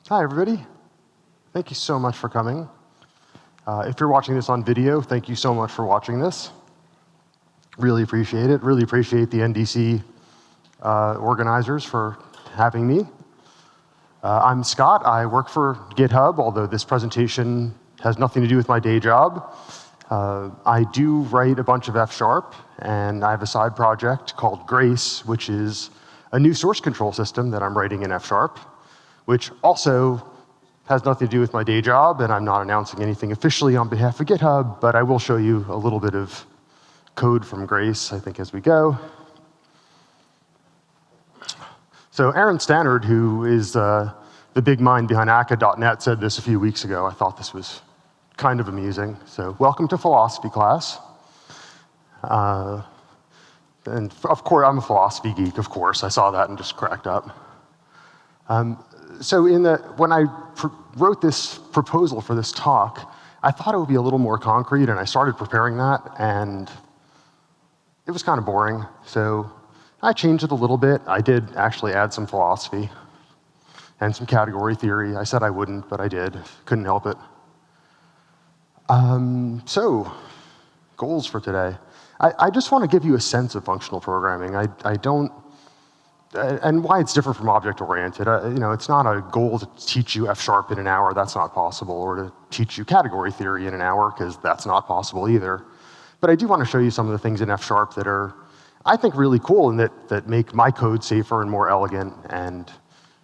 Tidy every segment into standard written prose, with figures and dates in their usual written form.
Hi, everybody. Thank you so much for coming. If you're watching this on video, thank you so much for watching this. Really appreciate it. Really appreciate the NDC organizers for having me. I'm Scott. I work for GitHub, although this presentation has nothing to do with my day job. I do write a bunch of F#, and I have a side project called Grace, which is a new source control system that I'm writing in F#, which also has nothing to do with my day job, and I'm not announcing anything officially on behalf of GitHub, but I will show you a little bit of code from Grace, I think, as we go. So Aaron Stannard, who is the big mind behind akka.net, said this a few weeks ago. I thought this was kind of amusing. So welcome to philosophy class. And of course, I'm a philosophy geek, of course. I saw that and just cracked up. So when I wrote this proposal for this talk, I thought it would be a little more concrete, and I started preparing that, and it was kind of boring. So I changed it a little bit. I did actually add some philosophy and some category theory. I said I wouldn't, but I did. Couldn't help it. So goals for today. I just want to give you a sense of functional programming. I don't. And why it's different from object-oriented. It's not a goal to teach you F# in an hour. That's not possible. Or to teach you category theory in an hour, because that's not possible either. But I do want to show you some of the things in F# that are, I think, really cool and that make my code safer and more elegant, and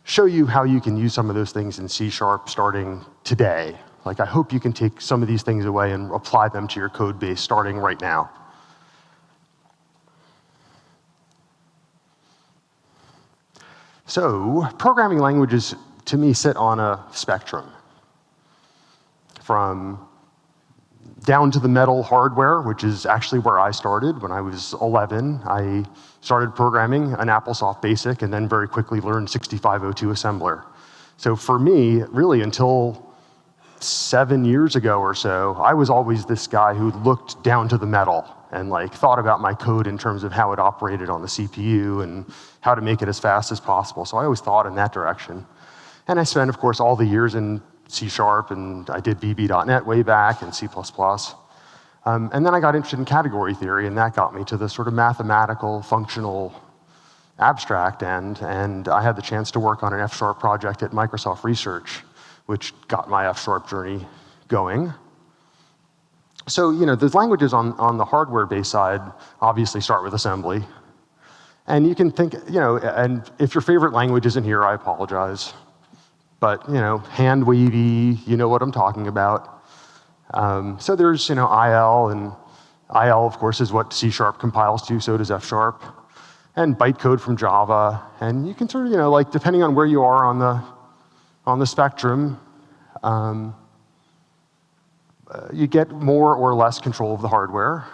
show you how you can use some of those things in C# starting today. Like, I hope you can take some of these things away and apply them to your code base starting right now. So programming languages, to me, sit on a spectrum. From down to the metal hardware, which is actually where I started. When I was 11, I started programming an AppleSoft BASIC and then very quickly learned 6502 assembler. So for me, really until 7 years ago or so, I was always this guy who looked down to the metal and thought about my code in terms of how it operated on the CPU and how to make it as fast as possible. So I always thought in that direction. And I spent, of course, all the years in C#, and I did VB.NET way back, and C++. And then I got interested in category theory, and that got me to the sort of mathematical, functional, abstract end. And I had the chance to work on an F# project at Microsoft Research, which got my F# journey going. So, those languages on the hardware-based side obviously start with assembly. And you can think, and if your favorite language isn't here, I apologize. But, hand wavy, you know what I'm talking about. So there's, IL, and IL, of course, is what C# compiles to, so does F#. And byte-code from Java. And you can sort of, depending on where you are on the spectrum, you get more or less control of the hardware.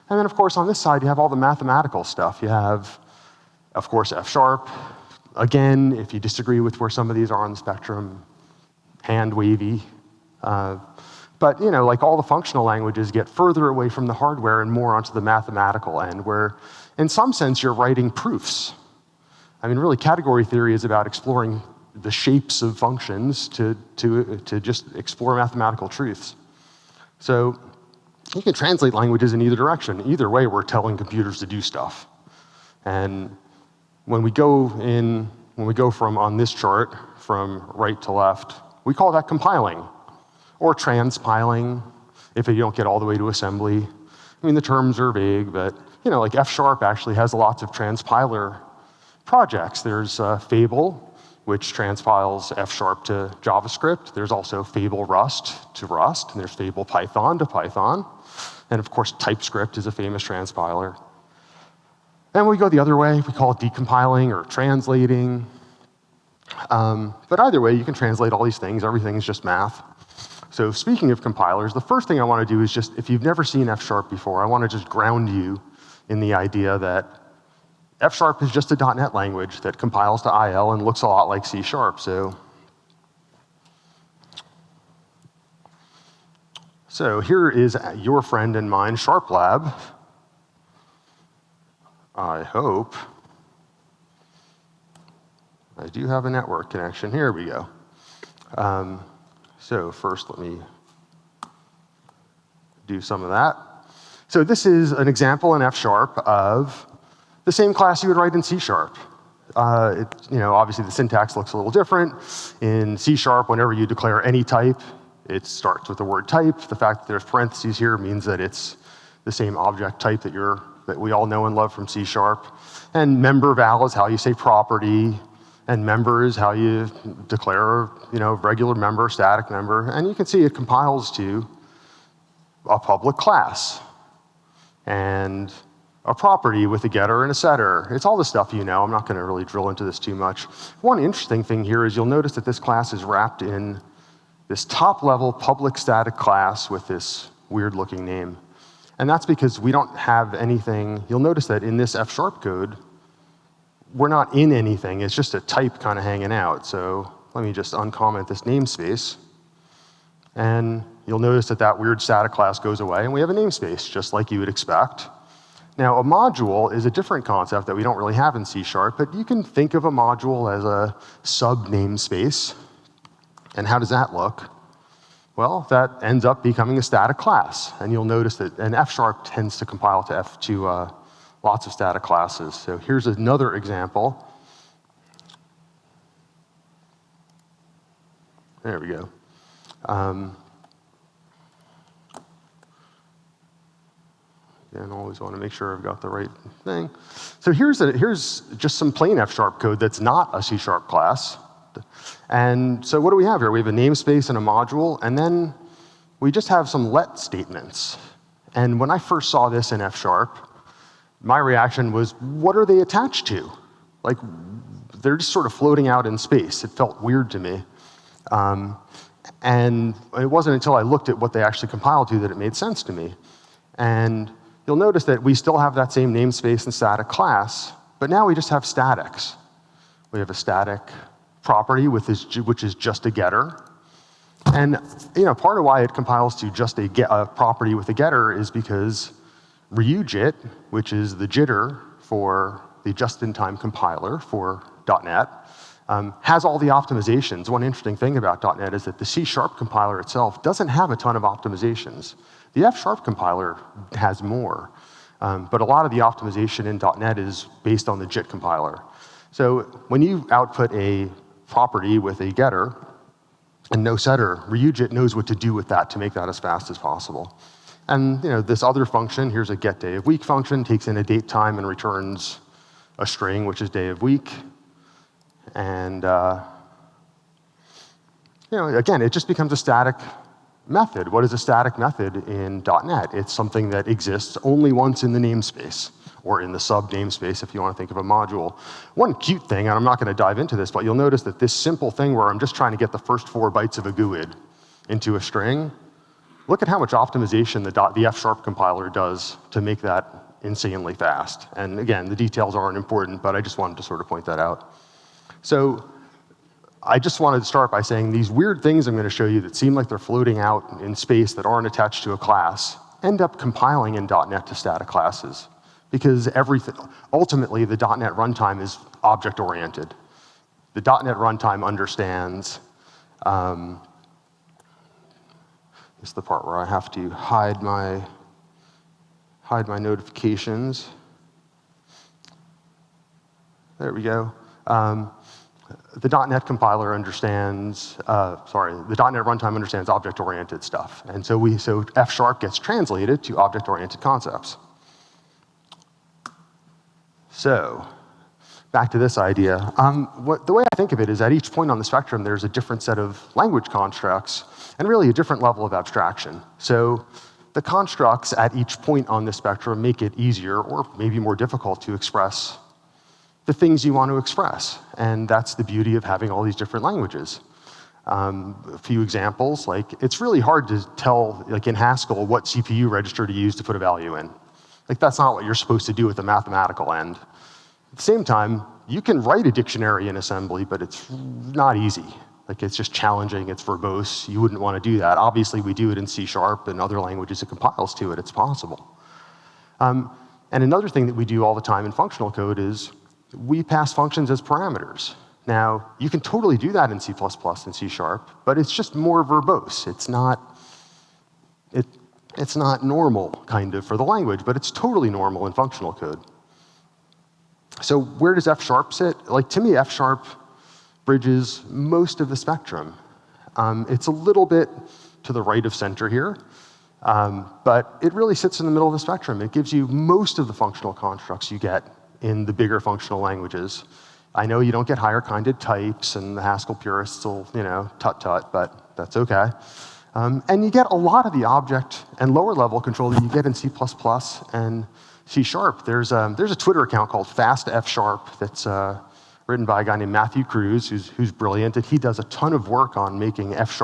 And then, of course, on this side, you have all the mathematical stuff. You have, of course, F#. Again, if you disagree with where some of these are on the spectrum, hand wavy. But, all the functional languages get further away from the hardware and more onto the mathematical end, where, in some sense, you're writing proofs. I mean, really, category theory is about exploring the shapes of functions to just explore mathematical truths. So you can translate languages in either direction. Either way, we're telling computers to do stuff. And when we go from, on this chart, from right to left, we call that compiling, or transpiling, if you don't get all the way to assembly. I mean, the terms are vague, but F# actually has lots of transpiler projects. There's Fable, which transpiles F# to JavaScript. There's also Fable Rust to Rust, and there's Fable Python to Python. And of course, TypeScript is a famous transpiler. And when we go the other way, we call it decompiling or translating. But either way, you can translate all these things. Everything is just math. So speaking of compilers, the first thing I want to do is just, if you've never seen F# before, I want to just ground you in the idea that F# is just a .NET language that compiles to IL and looks a lot like C#. So here is your friend and mine, SharpLab. I hope. I do have a network connection. Here we go. So first, let me do some of that. So this is an example in F# of the same class you would write in C#. Obviously the syntax looks a little different. In C#, whenever you declare any type, it starts with the word type. The fact that there's parentheses here means that it's the same object type that we all know and love from C#. And member val is how you say property, and member is how you declare, regular member, static member. And you can see it compiles to a public class and a property with a getter and a setter. It's all the stuff you know. I'm not going to really drill into this too much. One interesting thing here is you'll notice that this class is wrapped in this top-level public static class with this weird-looking name. And that's because we don't have anything. You'll notice that in this F# code, we're not in anything. It's just a type kind of hanging out. So let me just uncomment this namespace. And you'll notice that that weird static class goes away, and we have a namespace, just like you would expect. Now, a module is a different concept that we don't really have in C#, but you can think of a module as a sub-namespace. And how does that look? Well, that ends up becoming a static class. And you'll notice that, and F# tends to compile to lots of static classes. So here's another example. There we go. And always want to make sure I've got the right thing. So here's just some plain F# code that's not a C# class. And so what do we have here? We have a namespace and a module, and then we just have some let statements. And when I first saw this in F#, my reaction was, what are they attached to? Like, they're just sort of floating out in space. It felt weird to me. And it wasn't until I looked at what they actually compiled to that it made sense to me. And you'll notice that we still have that same namespace and static class, but now we just have statics. We have a static property which is just a getter. And part of why it compiles to just a property with a getter is because reujit, which is the jitter for the just-in-time compiler for .NET, has all the optimizations. One interesting thing about .NET is that the C# compiler itself doesn't have a ton of optimizations. The F# compiler has more, but a lot of the optimization in .NET is based on the JIT compiler. So when you output a property with a getter and no setter, reujit knows what to do with that to make that as fast as possible. And this other function, here's a getDayOfWeek function, takes in a date time and returns a string, which is day of week. And again, it just becomes a static method. What is a static method in .NET? It's something that exists only once in the namespace, or in the sub namespace if you want to think of a module. One cute thing, and I'm not going to dive into this, but you'll notice that this simple thing where I'm just trying to get the first 4 bytes of a GUID into a string, look at how much optimization the F# compiler does to make that insanely fast. And again, the details aren't important, but I just wanted to sort of point that out. So I just wanted to start by saying these weird things I'm going to show you that seem like they're floating out in space that aren't attached to a class end up compiling in .NET to static classes. Because ultimately, the .NET runtime is object-oriented. The .NET runtime understands, this is the part where I have to hide my notifications. There we go. The .NET compiler understands, the .NET runtime understands object-oriented stuff. And so F# gets translated to object-oriented concepts. So back to this idea. The way I think of it is at each point on the spectrum, there's a different set of language constructs and really a different level of abstraction. So the constructs at each point on the spectrum make it easier or maybe more difficult to express the things you want to express. And that's the beauty of having all these different languages. A few examples, like it's really hard to tell, like in Haskell, what CPU register to use to put a value in. Like that's not what you're supposed to do with the mathematical end. At the same time, you can write a dictionary in assembly, but it's not easy. Like it's just challenging, it's verbose, you wouldn't want to do that. Obviously we do it in C# and other languages it compiles to it, it's possible. And another thing that we do all the time in functional code is we pass functions as parameters. Now, you can totally do that in C++ and C#, but it's just more verbose. It's not normal, kind of, for the language, but it's totally normal in functional code. So where does F# sit? Like, to me, F# bridges most of the spectrum. It's a little bit to the right of center here, but it really sits in the middle of the spectrum. It gives you most of the functional constructs you get in the bigger functional languages. I know you don't get higher-kinded types, and the Haskell purists will, tut-tut, but that's okay. And you get a lot of the object and lower-level control that you get in C++ and C#. There's a Twitter account called FastF# that's written by a guy named Matthew Cruz, who's brilliant, and he does a ton of work on making F#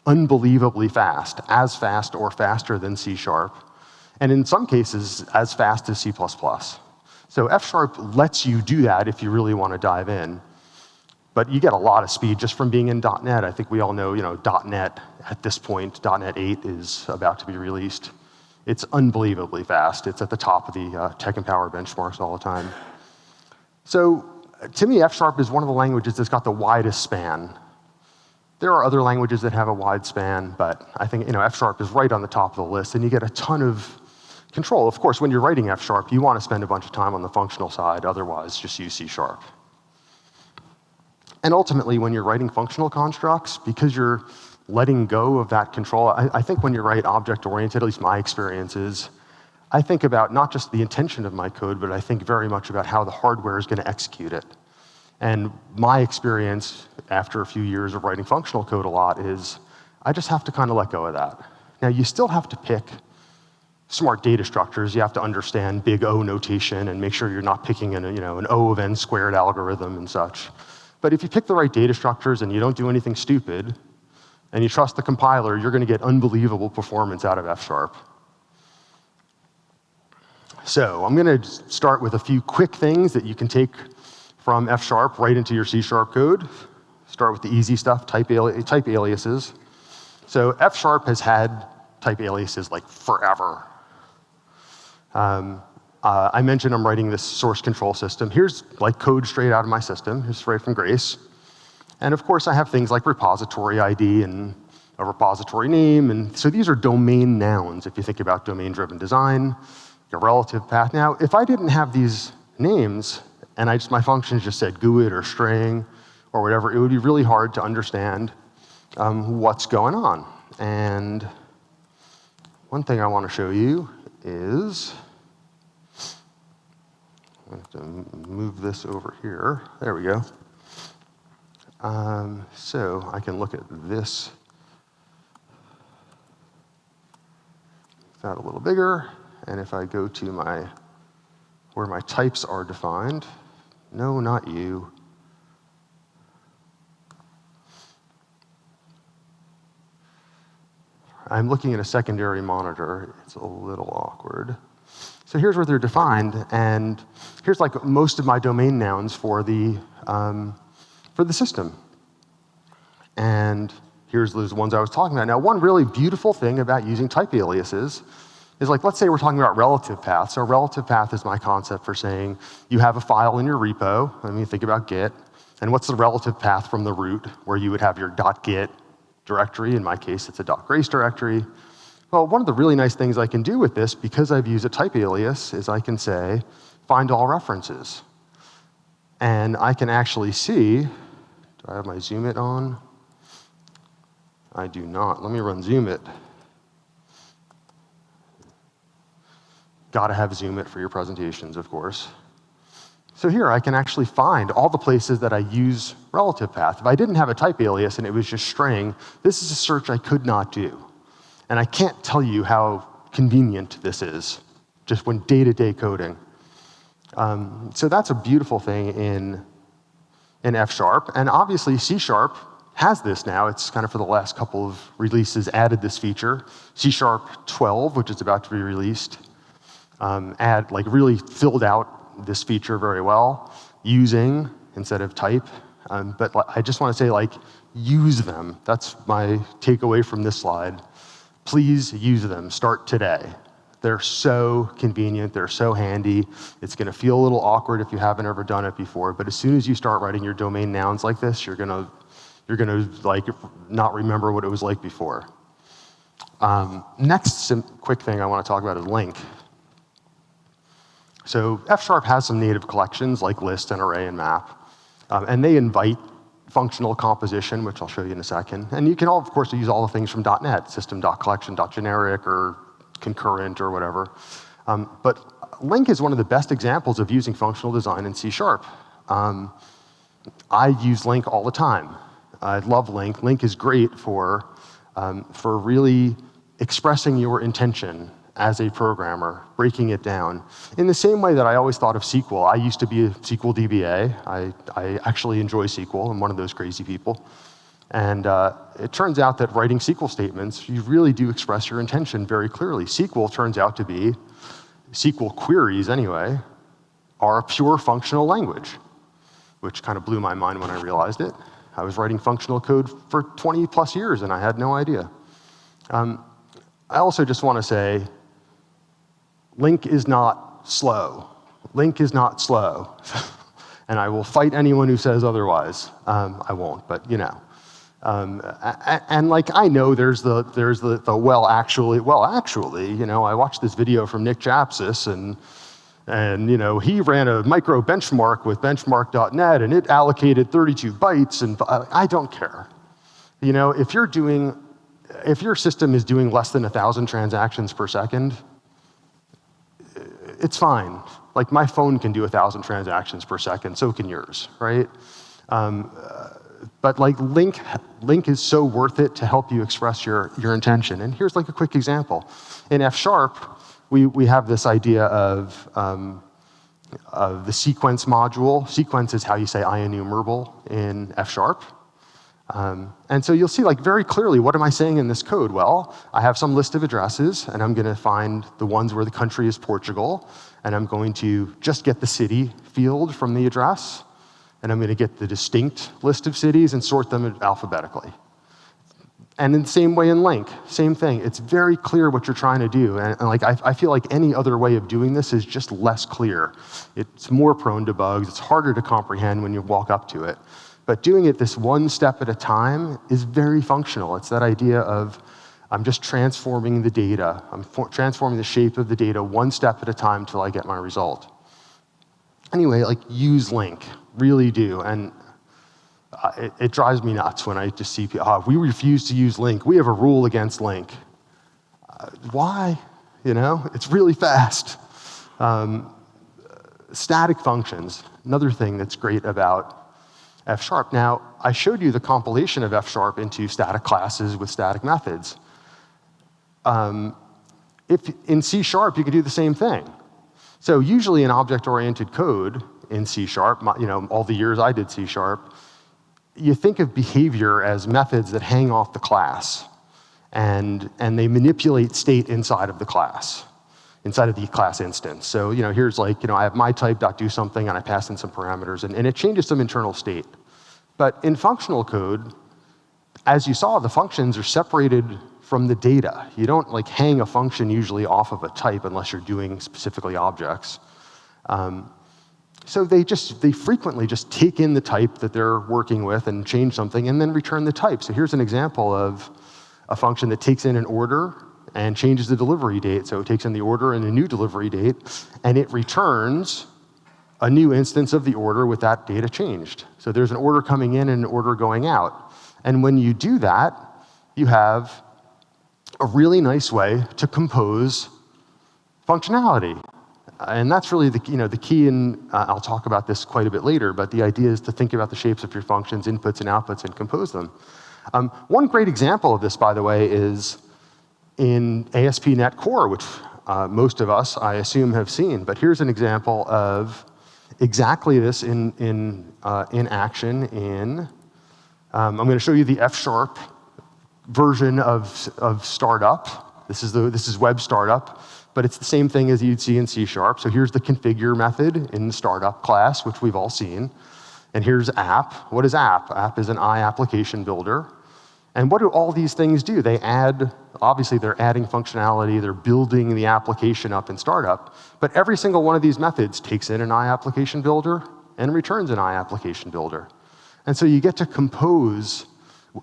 unbelievably fast, as fast or faster than C#, and in some cases, as fast as C++. So F# lets you do that if you really want to dive in. But you get a lot of speed just from being in .NET. I think we all know, .NET at this point, .NET 8 is about to be released. It's unbelievably fast. It's at the top of the Tech and Power benchmarks all the time. So to me, F# is one of the languages that's got the widest span. There are other languages that have a wide span, but I think F# is right on the top of the list, and you get a ton of control. Of course, when you're writing F#, you want to spend a bunch of time on the functional side. Otherwise, just use C#. And ultimately, when you're writing functional constructs, because you're letting go of that control, I think when you write object-oriented, at least my experience is, I think about not just the intention of my code, but I think very much about how the hardware is going to execute it. And my experience, after a few years of writing functional code a lot, is I just have to kind of let go of that. Now, you still have to pick smart data structures. You have to understand big O notation and make sure you're not picking an O of n squared algorithm and such. But if you pick the right data structures and you don't do anything stupid, and you trust the compiler, you're going to get unbelievable performance out of F#. So I'm going to start with a few quick things that you can take from F# right into your C# code. Start with the easy stuff, type aliases. So F# has had type aliases like forever. I mentioned I'm writing this source control system. Here's like code straight out of my system. Here's straight from Grace. And of course, I have things like repository ID and a repository name. And so these are domain nouns if you think about domain-driven design, your relative path. Now, if I didn't have these names and my functions just said GUID or string or whatever, it would be really hard to understand what's going on. And one thing I want to show you is, I have to move this over here. There we go. So I can look at this. That a little bigger. And if I go to where my types are defined, no, not you. I'm looking at a secondary monitor. It's a little awkward. So here's where they're defined, and here's like most of my domain nouns for the system. And here's those ones I was talking about. Now, one really beautiful thing about using type aliases is, like, let's say we're talking about relative paths. So a relative path is my concept for saying you have a file in your repo. I mean, think about Git. And what's the relative path from the root where you would have your .git directory? In my case, it's a .grace directory. Well, one of the really nice things I can do with this, because I've used a type alias, is I can say, find all references. And I can actually see, do I have my zoom it on? I do not. Let me run zoom it. Gotta have zoom it for your presentations, of course. So here I can actually find all the places that I use relative path. If I didn't have a type alias and it was just string, this is a search I could not do. And I can't tell you how convenient this is, just when day-to-day coding. So that's a beautiful thing in F#. And obviously, C# has this now. It's kind of for the last couple of releases added this feature. C# 12, which is about to be released, really filled out this feature very well, using instead of type. But I just want to say, use them. That's my takeaway from this slide. Please use them. Start today. They're so convenient, they're so handy. It's gonna feel a little awkward if you haven't ever done it before, but as soon as you start writing your domain nouns like this, you're gonna like not remember what it was like before. Next quick thing I want to talk about is LINQ. So F# has some native collections like list and array and map, and they invite functional composition, which I'll show you in a second. And you can, of course, use all the things from .NET, system.collection.generic or concurrent or whatever. But LINQ is one of the best examples of using functional design in C#. I use LINQ all the time. I love LINQ. LINQ is great for really expressing your intention as a programmer, breaking it down. In the same way that I always thought of SQL. I used to be a SQL DBA. I actually enjoy SQL. I'm one of those crazy people. And it turns out that writing SQL statements, you really do express your intention very clearly. SQL turns out to be, SQL queries anyway, are a pure functional language, which kind of blew my mind when I realized it. I was writing functional code for 20 plus years and I had no idea. I also just want to say, LINQ is not slow. LINQ is not slow. And I will fight anyone who says otherwise. I won't, but you know. And like I know there's the well actually, you know, I watched this video from Nick Japsis and you know, he ran a micro benchmark with benchmark.net and it allocated 32 bytes and I don't care. You know, if your system is doing less than 1,000 transactions per second, it's fine. Like my phone can do 1,000 transactions per second, so can yours, right? But like LINQ is so worth it to help you express your intention. And here's like a quick example. In F#, we have this idea of the sequence module. Sequence is how you say IEnumerable in F#. And so you'll see like very clearly, what am I saying in this code? Well, I have some list of addresses, and I'm going to find the ones where the country is Portugal, and I'm going to just get the city field from the address, and I'm going to get the distinct list of cities and sort them alphabetically. And in the same way in LINQ, same thing. It's very clear what you're trying to do, and like I feel like any other way of doing this is just less clear. It's more prone to bugs. It's harder to comprehend when you walk up to it. But doing it this one step at a time is very functional. It's that idea of I'm just transforming the data. I'm transforming the shape of the data one step at a time till I get my result. Anyway, like use LINQ, really do. And it drives me nuts when I just see people, we refuse to use LINQ. We have a rule against LINQ. Why? You know, it's really fast. Static functions, another thing that's great about F#. Now, I showed you the compilation of F# into static classes with static methods. If in C# you can do the same thing. So usually in object-oriented code in C#, you know, all the years I did C#, you think of behavior as methods that hang off the class, and they manipulate state inside of the class, inside of the class instance. So, you know, here's like, you know, I have my type.doSomething and I pass in some parameters and it changes some internal state. But in functional code, as you saw, the functions are separated from the data. You don't like hang a function usually off of a type unless you're doing specifically objects. So they frequently just take in the type that they're working with and change something and then return the type. So here's an example of a function that takes in an order and changes the delivery date. So it takes in the order and a new delivery date, and it returns a new instance of the order with that data changed. So there's an order coming in and an order going out. And when you do that, you have a really nice way to compose functionality. And that's really the key, and I'll talk about this quite a bit later, but the idea is to think about the shapes of your functions, inputs and outputs, and compose them. One great example of this, by the way, is in ASP.NET Core, which most of us, I assume, have seen. But here's an example of exactly this in action in, I'm going to show you the F# version of startup. This is web startup, but it's the same thing as you'd see in C#. So here's the configure method in the startup class, which we've all seen. And here's app. What is app? App is an I application builder. And what do all these things do? They add, obviously they're adding functionality, they're building the application up in startup, but every single one of these methods takes in an iApplication builder and returns an iApplication builder. And so you get to compose,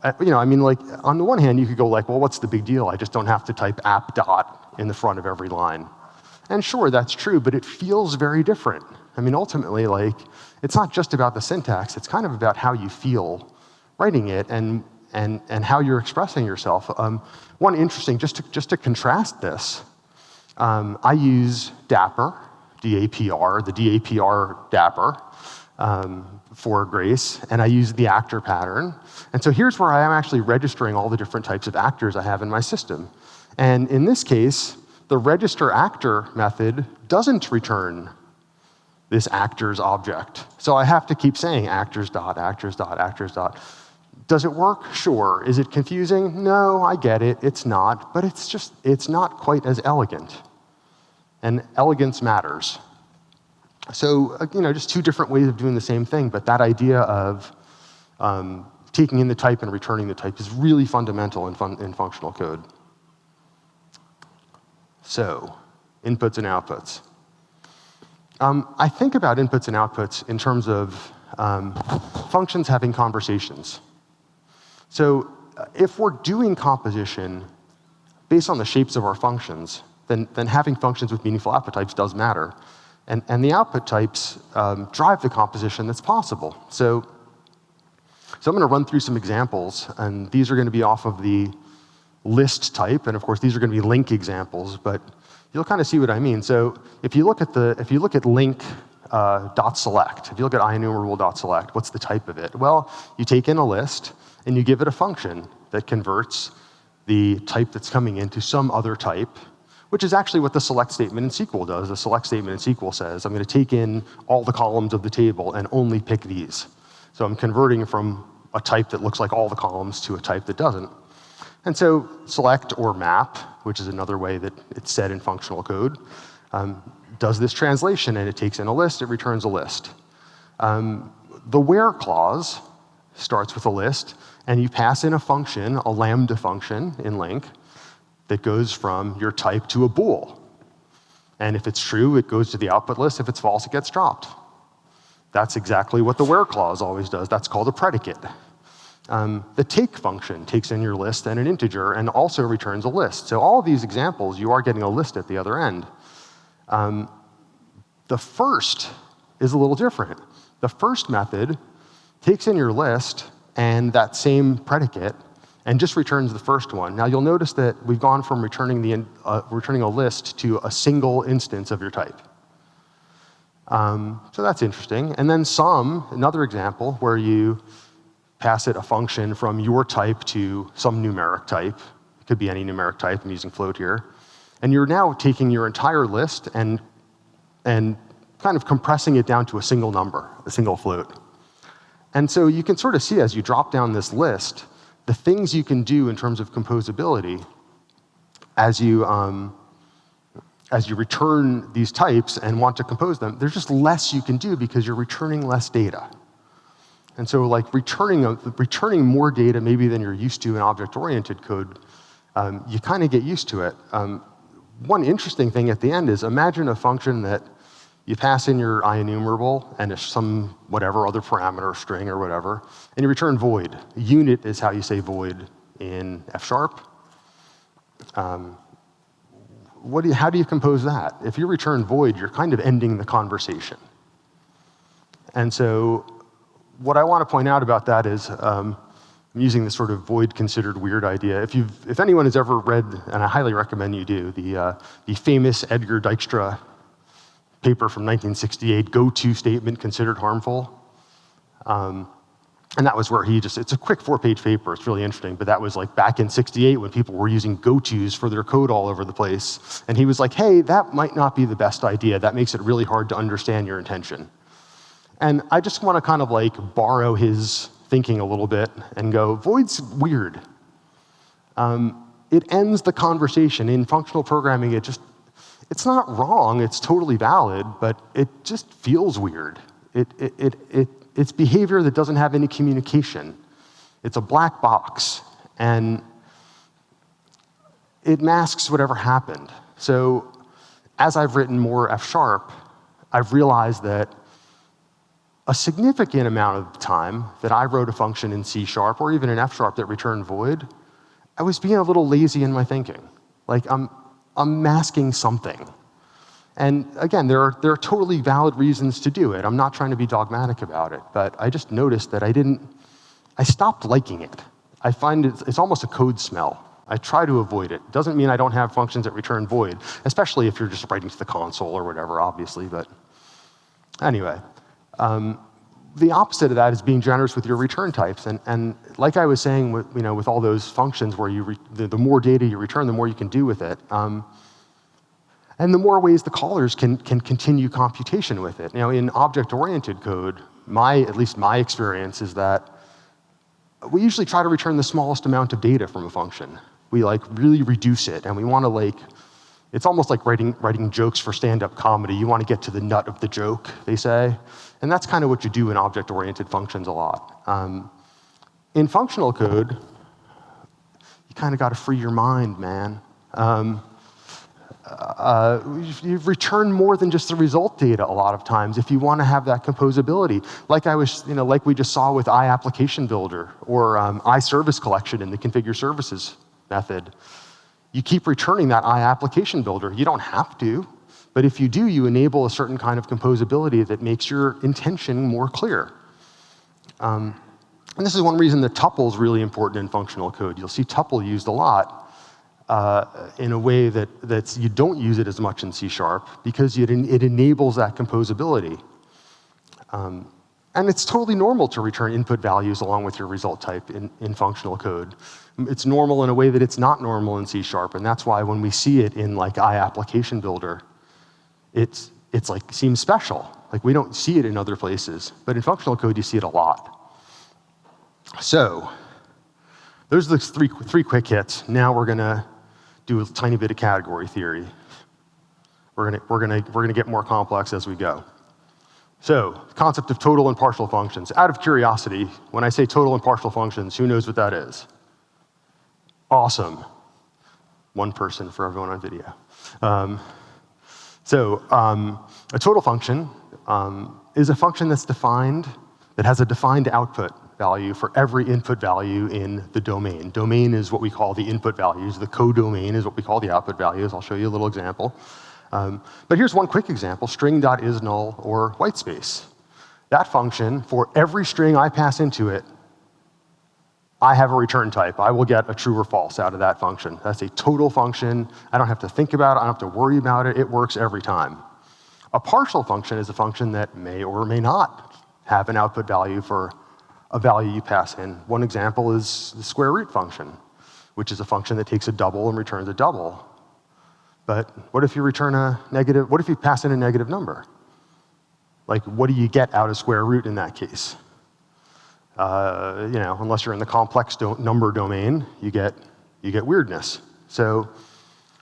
I mean, like, on the one hand, you could go like, well, what's the big deal? I just don't have to type app dot in the front of every line. And sure, that's true, but it feels very different. I mean, ultimately, like, it's not just about the syntax, it's kind of about how you feel writing it and how you're expressing yourself. One interesting, just to contrast this, I use Dapper, D-A-P-R, the D-A-P-R Dapper for Grace, and I use the actor pattern. And so here's where I am actually registering all the different types of actors I have in my system. And in this case, the register actor method doesn't return this actors object. So I have to keep saying actors dot, actors dot, actors dot. Does it work? Sure. Is it confusing? No, I get it. It's not. But it's not quite as elegant. And elegance matters. So, just two different ways of doing the same thing, but that idea of taking in the type and returning the type is really fundamental in functional code. So, inputs and outputs. I think about inputs and outputs in terms of functions having conversations. So if we're doing composition based on the shapes of our functions, then having functions with meaningful output types does matter. And the output types drive the composition that's possible. So I'm going to run through some examples, and these are going to be off of the list type, and of course these are going to be LINQ examples, but you'll kind of see what I mean. So if you look at LINQ dot select, if you look at IEnumerable dot select, what's the type of it? Well, you take in a list, and you give it a function that converts the type that's coming into some other type, which is actually what the select statement in SQL does. The select statement in SQL says, I'm going to take in all the columns of the table and only pick these. So I'm converting from a type that looks like all the columns to a type that doesn't. And so select or map, which is another way that it's said in functional code, does this translation, and it takes in a list, it returns a list. The where clause starts with a list, and you pass in a function, a lambda function in LINQ, that goes from your type to a bool. And if it's true, it goes to the output list. If it's false, it gets dropped. That's exactly what the where clause always does. That's called a predicate. The take function takes in your list and an integer and also returns a list. So all of these examples, you are getting a list at the other end. The first is a little different. The first method takes in your list and that same predicate and just returns the first one. Now you'll notice that we've gone from returning a list to a single instance of your type. So that's interesting. And then sum, another example where you pass it a function from your type to some numeric type. It could be any numeric type. I'm using float here. And you're now taking your entire list and kind of compressing it down to a single number, a single float. And so you can sort of see as you drop down this list, the things you can do in terms of composability as you return these types and want to compose them, there's just less you can do because you're returning less data. And so like returning more data maybe than you're used to in object-oriented code, you kind of get used to it. One interesting thing at the end is imagine a function that you pass in your IEnumerable and some whatever other parameter, string or whatever, and you return void. Unit is how you say void in F#. How do you compose that? If you return void, you're kind of ending the conversation. And so what I want to point out about that is I'm using this sort of void considered weird idea. If anyone has ever read, and I highly recommend you do, the famous Edgar Dijkstra paper from 1968, go-to statement considered harmful. And that was where it's a quick 4-page paper, it's really interesting, but that was like back in '68 when people were using go-tos for their code all over the place. And he was like, hey, that might not be the best idea. That makes it really hard to understand your intention. And I just want to kind of like borrow his thinking a little bit and go, void's weird. It ends the conversation. In functional programming, it's not wrong, it's totally valid, but it just feels weird. It's behavior that doesn't have any communication. It's a black box. And it masks whatever happened. So as I've written more F#, I've realized that a significant amount of the time that I wrote a function in C# or even in F# that returned void, I was being a little lazy in my thinking. Like I'm masking something. And again, there are totally valid reasons to do it. I'm not trying to be dogmatic about it, but I just noticed that I stopped liking it. I find it's almost a code smell. I try to avoid it. Doesn't mean I don't have functions that return void, especially if you're just writing to the console or whatever, obviously, but anyway. The opposite of that is being generous with your return types. And like I was saying with all those functions where the more data you return, the more you can do with it. And the more ways the callers can continue computation with it. Now, in object-oriented code, at least my experience is that we usually try to return the smallest amount of data from a function. We really reduce it, and we want to it's almost like writing jokes for stand-up comedy. You want to get to the nut of the joke, they say. And that's kind of what you do in object-oriented functions a lot. In functional code, you kind of got to free your mind, man. You return more than just the result data a lot of times if you want to have that composability. Like we just saw with iApplication Builder or iService collection in the configure services method. You keep returning that iApplication Builder. You don't have to, but if you do, you enable a certain kind of composability that makes your intention more clear. And this is one reason that tuple is really important in functional code. You'll see tuple used a lot in a way that you don't use it as much in C# because it enables that composability. And it's totally normal to return input values along with your result type in functional code. It's normal in a way that it's not normal in C#, and that's why when we see it in iApplication Builder, it's seems special. We don't see it in other places, but in functional code you see it a lot. So those are the three quick hits. Now we're gonna do a tiny bit of category theory. We're gonna get more complex as we go. So, concept of total and partial functions. Out of curiosity, when I say total and partial functions, who knows what that is? Awesome. One person for everyone on video. A total function is a function that's defined, that has a defined output value for every input value in the domain. Domain is what we call the input values. The codomain is what we call the output values. I'll show you a little example. But here's one quick example, string.isNull or whitespace. That function, for every string I pass into it, I have a return type. I will get a true or false out of that function. That's a total function. I don't have to think about it. I don't have to worry about it. It works every time. A partial function is a function that may or may not have an output value for a value you pass in. One example is the square root function, which is a function that takes a double and returns a double. But what if you return a negative, what if you pass in a negative number? What do you get out of square root in that case? Unless you're in the complex number domain, you get weirdness. So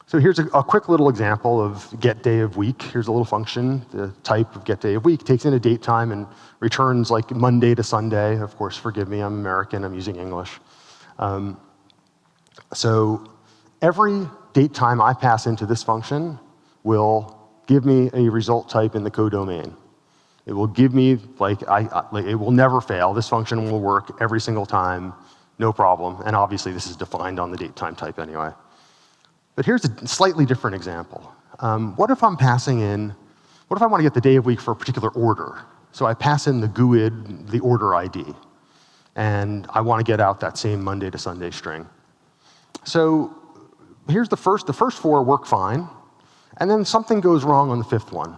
here's a quick little example of get day of week. Here's a little function, the type of get day of week, takes in a date time and returns Monday to Sunday. Of course, forgive me, I'm American, I'm using English. So every date time I pass into this function will give me a result type in the codomain. It will give me, it will never fail. This function will work every single time, no problem. And obviously this is defined on the date time type anyway. But here's a slightly different example. What if I want to get the day of week for a particular order? So I pass in the GUID, the order ID, and I want to get out that same Monday to Sunday string. So here's the first four work fine, and then something goes wrong on the fifth one.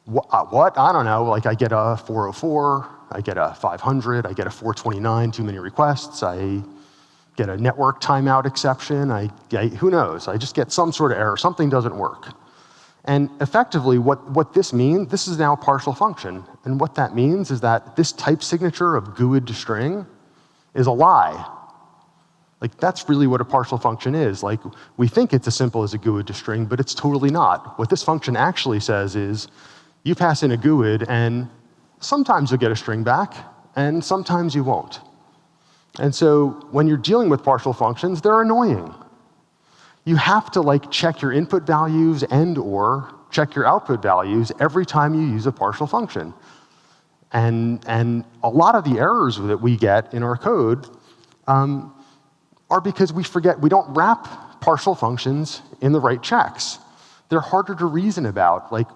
What? I don't know. I get a 404, I get a 500, I get a 429, too many requests, I get a network timeout exception, who knows? I just get some sort of error, something doesn't work. And effectively, what this means, this is now a partial function, and what that means is that this type signature of GUID to string is a lie. That's really what a partial function is. We think it's as simple as a GUID to string, but it's totally not. What this function actually says is, you pass in a GUID, and sometimes you'll get a string back, and sometimes you won't. And so when you're dealing with partial functions, they're annoying. You have to like check your input values and/or check your output values every time you use a partial function. And a lot of the errors that we get in our code are because we don't wrap partial functions in the right checks. They're harder to reason about. Like,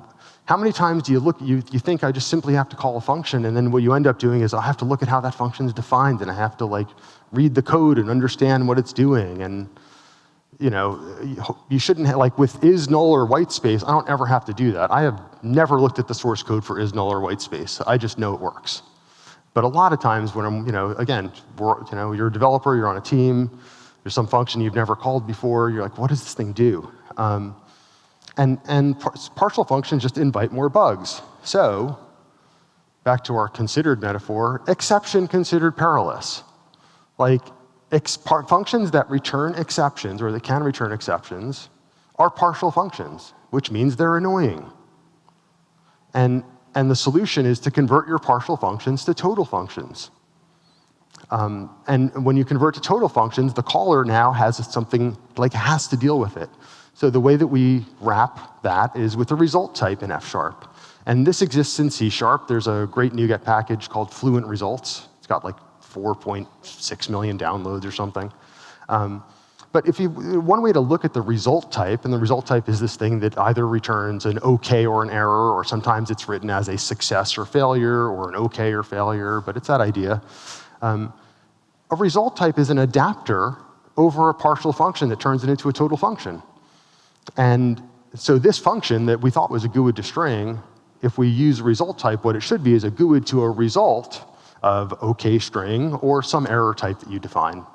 how many times do you think I just simply have to call a function, and then what you end up doing is I have to look at how that function is defined, and I have to like read the code and understand what it's doing. And you know, you shouldn't like with is null or white space. I don't ever have to do that. I have never looked at the source code for is null or white space. I just know it works. But a lot of times when I'm, again, you're a developer, you're on a team, there's some function you've never called before. You're like, what does this thing do? And partial functions just invite more bugs. So back to our considered metaphor, exception considered perilous. Like, functions that return exceptions, or that can return exceptions, are partial functions, which means they're annoying. And the solution is to convert your partial functions to total functions. And when you convert to total functions, the caller now has something, like has to deal with it. So the way that we wrap that is with a result type in F#. And this exists in C#. There's a great NuGet package called Fluent Results. It's got like 4.6 million downloads or something. But one way to look at the result type, and the result type is this thing that either returns an OK or an error, or sometimes it's written as a success or failure, or an OK or failure, but it's that idea. A result type is an adapter over a partial function that turns it into a total function. And so this function that we thought was a GUID to string, if we use result type, what it should be is a GUID to a result of OK string or some error type that you define.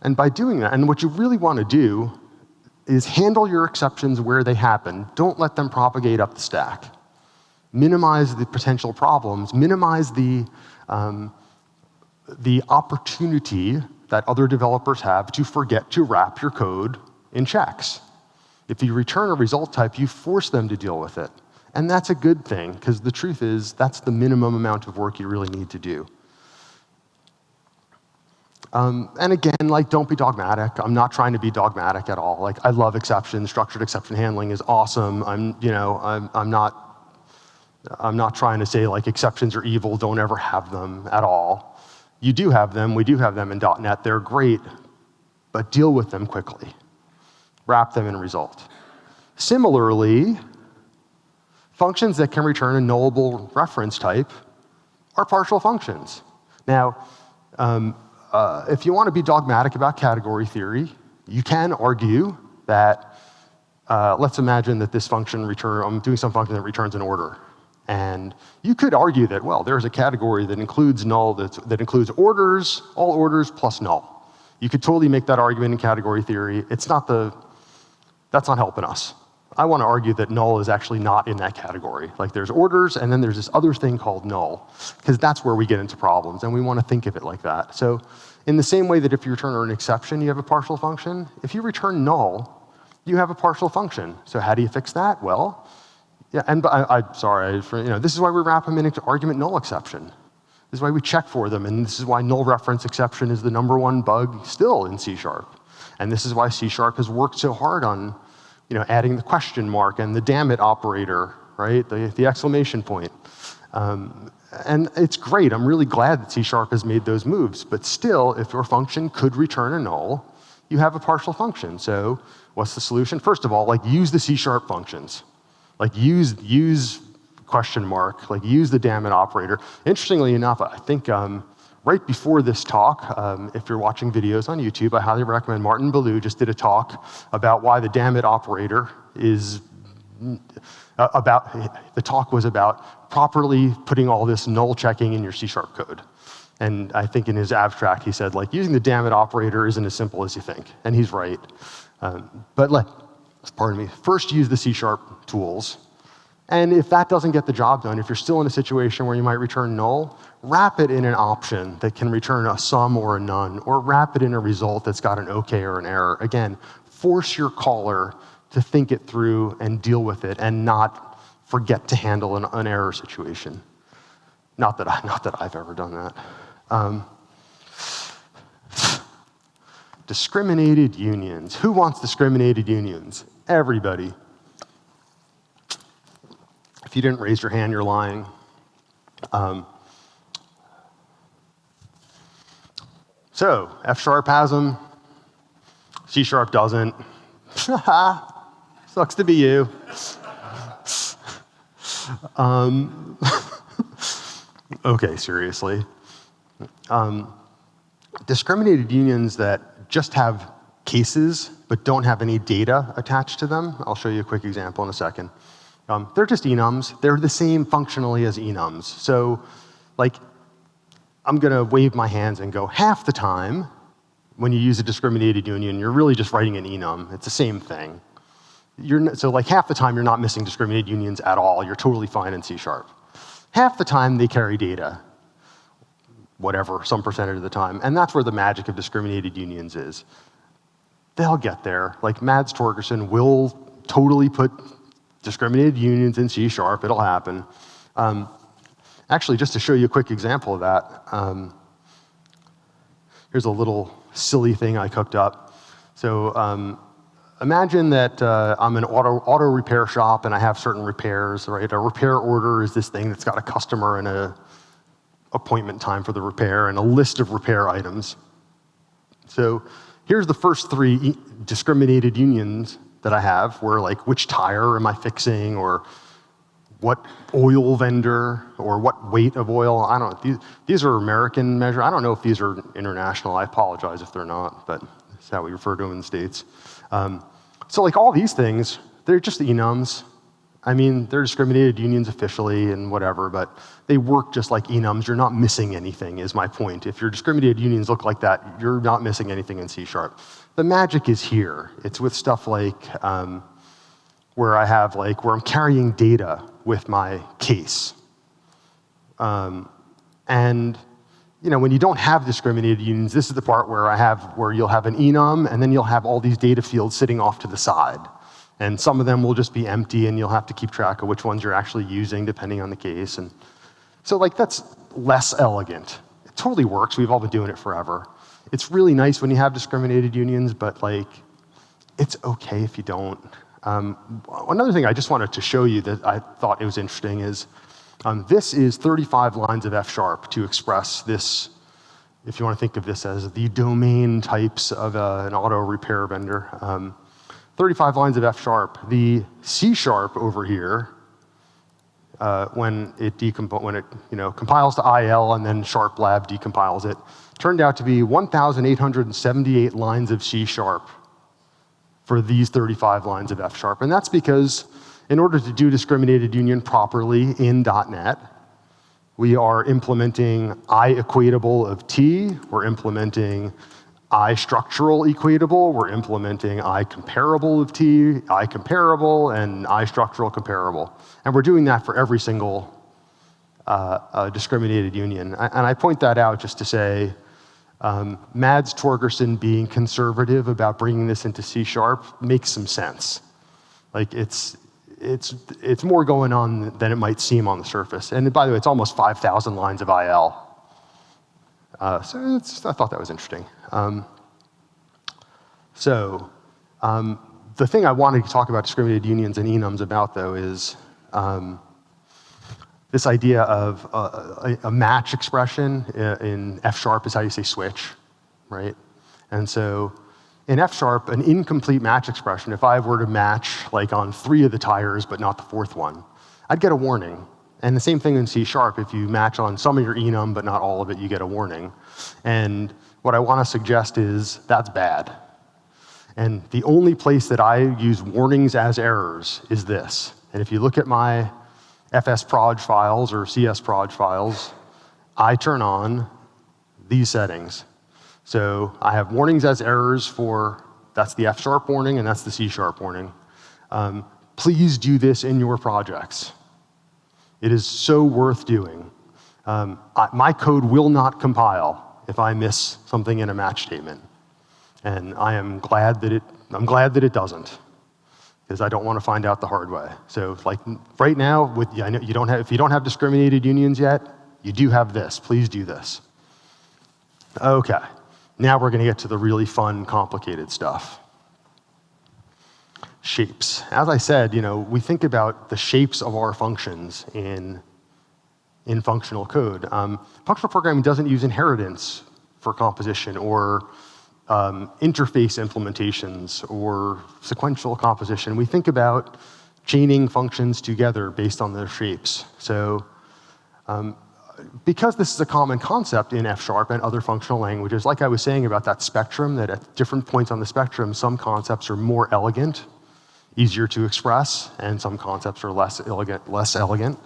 And by doing that, and what you really want to do is handle your exceptions where they happen. Don't let them propagate up the stack. Minimize the potential problems. Minimize the opportunity that other developers have to forget to wrap your code in checks. If you return a result type, you force them to deal with it. And that's a good thing, because the truth is that's the minimum amount of work you really need to do. And again, like, don't be dogmatic. I'm not trying to be dogmatic at all. Like, I love exceptions. Structured exception handling is awesome. I'm not trying to say like exceptions are evil. Don't ever have them at all. You do have them. We do have them in .NET. They're great, but deal with them quickly. Wrap them in result. Similarly, functions that can return a nullable reference type are partial functions. Now, if you want to be dogmatic about category theory, you can argue that, let's imagine that this function I'm doing some function that returns an order. And you could argue that, well, there's a category that includes null, that includes orders, all orders plus null. You could totally make that argument in category theory. That's not helping us. I want to argue that null is actually not in that category. Like, there's orders, and then there's this other thing called null, because that's where we get into problems, and we want to think of it like that. So in the same way that if you return an exception, you have a partial function, if you return null, you have a partial function. So how do you fix that? Well, yeah, and this is why we wrap them in argument null exception. This is why we check for them, and this is why null reference exception is the #1 bug still in C#. And this is why C# has worked so hard on adding the question mark and the damn it operator, right? The exclamation point. And it's great. I'm really glad that C# has made those moves. But still, if your function could return a null, you have a partial function. So what's the solution? First of all, like, use the C# functions. Like, use question mark, like, use the damn it operator. Interestingly enough, I think right before this talk, if you're watching videos on YouTube, I highly recommend Martin Ballou just did a talk about why the damn it operator is the talk was about properly putting all this null checking in your C# code. And I think in his abstract, he said, like, using the damn it operator isn't as simple as you think. And he's right. First use the C# tools. And if that doesn't get the job done, if you're still in a situation where you might return null, wrap it in an option that can return a sum or a none, or wrap it in a result that's got an OK or an error. Again, force your caller to think it through and deal with it, and not forget to handle an error situation. Not that I've ever done that. Discriminated unions. Who wants discriminated unions? Everybody. If you didn't raise your hand, you're lying. So, F# has them, C# doesn't. Sucks to be you. Okay, seriously. Discriminated unions that just have cases but don't have any data attached to them. I'll show you a quick example in a second. They're just enums. They're the same functionally as enums. So, like, I'm going to wave my hands and go, half the time when you use a discriminated union, you're really just writing an enum. It's the same thing. So like half the time you're not missing discriminated unions at all. You're totally fine in C#. Half the time they carry data, whatever, some percentage of the time. And that's where the magic of discriminated unions is. They'll get there. Like Mads Torgerson will totally put discriminated unions in C#. It'll happen. Actually, just to show you a quick example of that, here's a little silly thing I cooked up. So imagine that I'm an auto repair shop and I have certain repairs, right? A repair order is this thing that's got a customer and a appointment time for the repair and a list of repair items. So here's the first three discriminated unions that I have, where like which tire am I fixing, or what oil vendor, or what weight of oil. I don't know. These are American measure. I don't know if these are international. I apologize if they're not, but that's how we refer to them in the States. So like all these things, they're just enums. I mean, they're discriminated unions officially and whatever, but they work just like enums. You're not missing anything, is my point. If your discriminated unions look like that, you're not missing anything in C#. The magic is here. It's with stuff like where I'm carrying data with my case. And when you don't have discriminated unions, this is the part where you'll have an enum, and then you'll have all these data fields sitting off to the side. And some of them will just be empty, and you'll have to keep track of which ones you're actually using depending on the case. And so like that's less elegant. It totally works. We've all been doing it forever. It's really nice when you have discriminated unions, but like it's okay if you don't. Another thing I just wanted to show you that I thought it was interesting is this is 35 lines of F# to express this, if you want to think of this as the domain types of an auto repair vendor. 35 lines of F#. The C# over here, when it compiles to IL and then sharp-lab decompiles it, turned out to be 1,878 lines of C# for these 35 lines of F#. And that's because in order to do discriminated union properly in .NET, we are implementing I equatable of T, we're implementing I structural equatable, we're implementing I comparable of T, I comparable, and I structural comparable. And we're doing that for every single discriminated union. And I point that out just to say, Mads Torgerson being conservative about bringing this into C# makes some sense. Like it's more going on than it might seem on the surface. And by the way, it's almost 5,000 lines of IL. So I thought that was interesting. The thing I wanted to talk about discriminated unions and enums about, though, is this idea of a match expression in F# is how you say switch, right? And so in F#, an incomplete match expression, if I were to match like on 3 of the tires but not the 4th one, I'd get a warning. And the same thing in C#, if you match on some of your enum but not all of it, you get a warning. And what I want to suggest is that's bad. And the only place that I use warnings as errors is this. And if you look at my fsproj files or csproj files, I turn on these settings. So I have warnings as errors for, that's the F# warning and that's the C# warning. Please do this in your projects. It is so worth doing. My code will not compile if I miss something in a match statement. And I'm glad that it doesn't, because I don't want to find out the hard way. So like right now, I know if you don't have discriminated unions yet, you do have this. Please do this. Okay. Now we're going to get to the really fun, complicated stuff. Shapes. As I said, we think about the shapes of our functions in functional code. Functional programming doesn't use inheritance for composition or interface implementations or sequential composition. We think about chaining functions together based on their shapes. So because this is a common concept in F# and other functional languages, like I was saying about that spectrum, that at different points on the spectrum, some concepts are more elegant, easier to express, and some concepts are less elegant.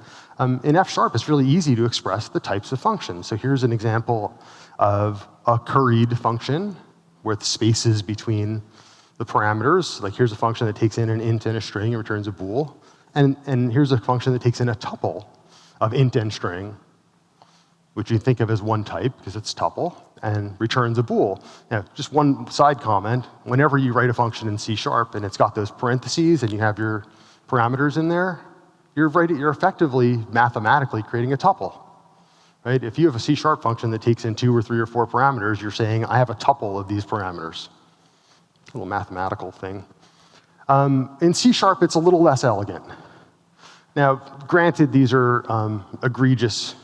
In F#, it's really easy to express the types of functions. So here's an example of a curried function with spaces between the parameters. Like here's a function that takes in an int and a string and returns a bool. And here's a function that takes in a tuple of int and string, which you think of as one type because it's tuple, and returns a bool. Now, just one side comment, whenever you write a function in C# and it's got those parentheses and you have your parameters in there, you're effectively mathematically creating a tuple. Right? If you have a C# function that takes in 2 or 3 or 4 parameters, you're saying, I have a tuple of these parameters. A little mathematical thing. In C#, it's a little less elegant. Now, granted, these are egregious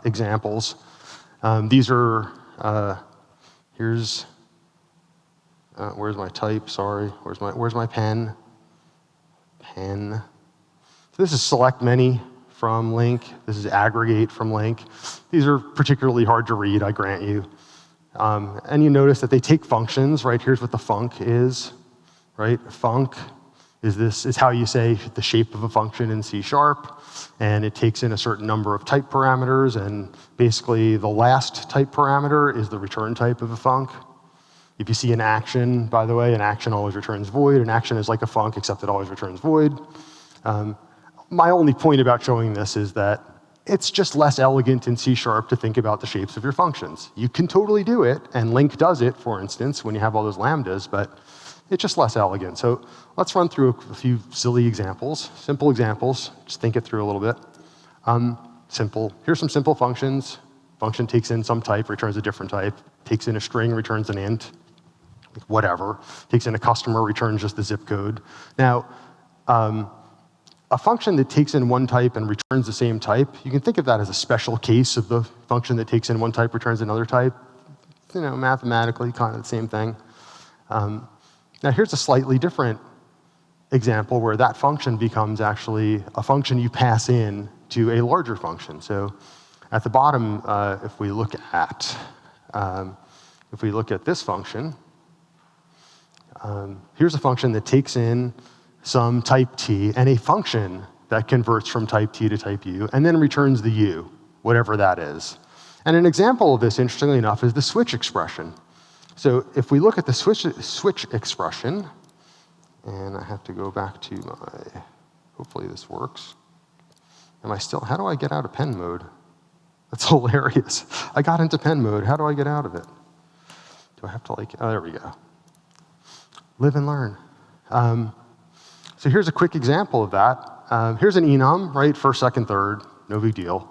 examples. These are, where's my type, sorry, where's my pen? Pen. So this is select many from LINQ. This is aggregate from LINQ. These are particularly hard to read, I grant you. And you notice that they take functions, right? Here's what the func is, right? Func is how you say the shape of a function in C#, and it takes in a certain number of type parameters, and basically the last type parameter is the return type of a func. If you see an action, by the way, an action always returns void. An action is like a func, except it always returns void. My only point about showing this is that it's just less elegant in C# to think about the shapes of your functions. You can totally do it, and LINQ does it, for instance, when you have all those lambdas, but it's just less elegant. So let's run through a few silly examples, simple examples, just think it through a little bit. Here's some simple functions. Function takes in some type, returns a different type, takes in a string, returns an int, whatever, takes in a customer, returns just the zip code. Now, a function that takes in one type and returns the same type, you can think of that as a special case of the function that takes in one type, returns another type. Mathematically, kind of the same thing. Now here's a slightly different example where that function becomes actually a function you pass in to a larger function. So at the bottom, if we look at this function, here's a function that takes in some type t and a function that converts from type t to type u and then returns the u, whatever that is. And an example of this, interestingly enough, is the switch expression. So if we look at the switch expression, and I have to go back to my, hopefully this works. How do I get out of pen mode? That's hilarious. I got into pen mode. How do I get out of it? Do I have to oh, there we go. Live and learn. So here's a quick example of that. Here's an enum, right? First, second, third, no big deal.